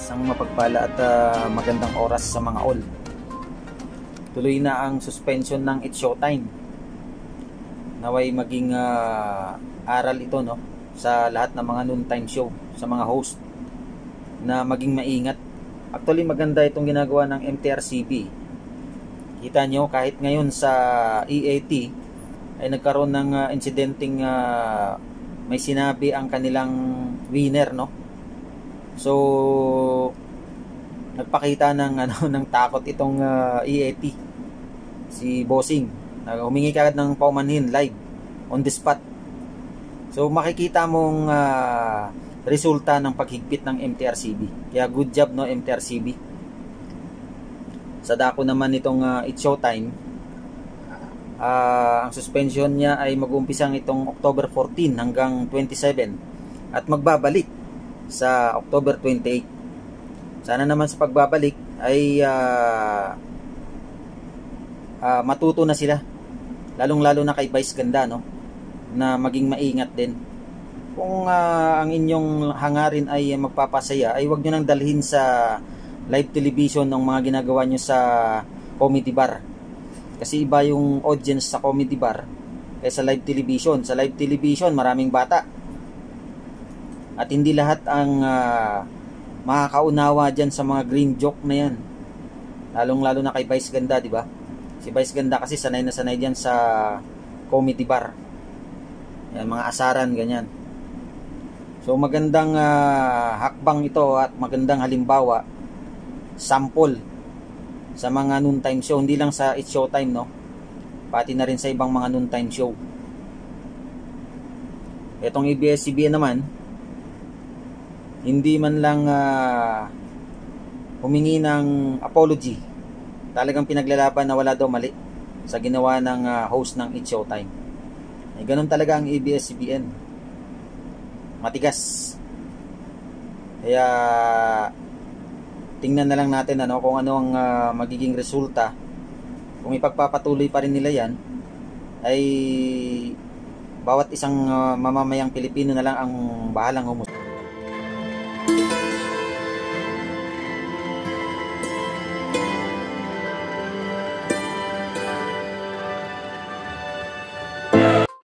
Isang mapagpala at magandang oras sa mga all. Tuloy na ang suspension ng It's Showtime. Naway maging aral ito, no, sa lahat ng mga noontime show, sa mga host, na maging maingat. Actually, maganda itong ginagawa ng MTRCB. Kita nyo, kahit ngayon sa EAT ay nagkaroon ng incidenting may sinabi ang kanilang winner, no. So nagpakita ng ng takot itong EAT, si Bossing. Humingi kagad ng paumanhin live on the spot. So makikita mong resulta ng paghigpit ng MTRCB. Kaya good job, no, MTRCB. Sa dako naman itong It's Showtime, ang suspension niya ay mag-uumpisang itong October 14 hanggang 27 at magbabalik sa October 28. Sana naman sa pagbabalik ay matuto na sila, lalong-lalo na kay Vice Ganda, no, na maging maingat din. Kung ang inyong hangarin ay magpapasaya, ay wag nyo nang dalhin sa live television ng mga ginagawa nyo sa comedy bar. Kasi iba yung audience sa comedy bar kaysa live television. Sa live television, maraming bata. At hindi lahat ang makakaunawa dyan sa mga green joke na yan. Lalong-lalo na kay Vice Ganda, di ba? Si Vice Ganda kasi sanay na sanay dyan sa comedy bar. Yan, mga asaran, ganyan. So magandang hakbang ito at magandang halimbawa, sample sa mga noontime show. Hindi lang sa It's Showtime, no? Pati na rin sa ibang mga noontime show. Etong ABS-CBN naman, hindi man lang humingi ng apology. Talagang pinaglalaban na wala daw mali sa ginawa ng host ng It's Showtime. Ay, ganun talaga ang ABS-CBN. Matigas. Kaya tingnan na lang natin kung ano ang magiging resulta. Kung ipagpapatuloy pa rin nila yan, ay bawat isang mamamayang Pilipino na lang ang bahalang humusga.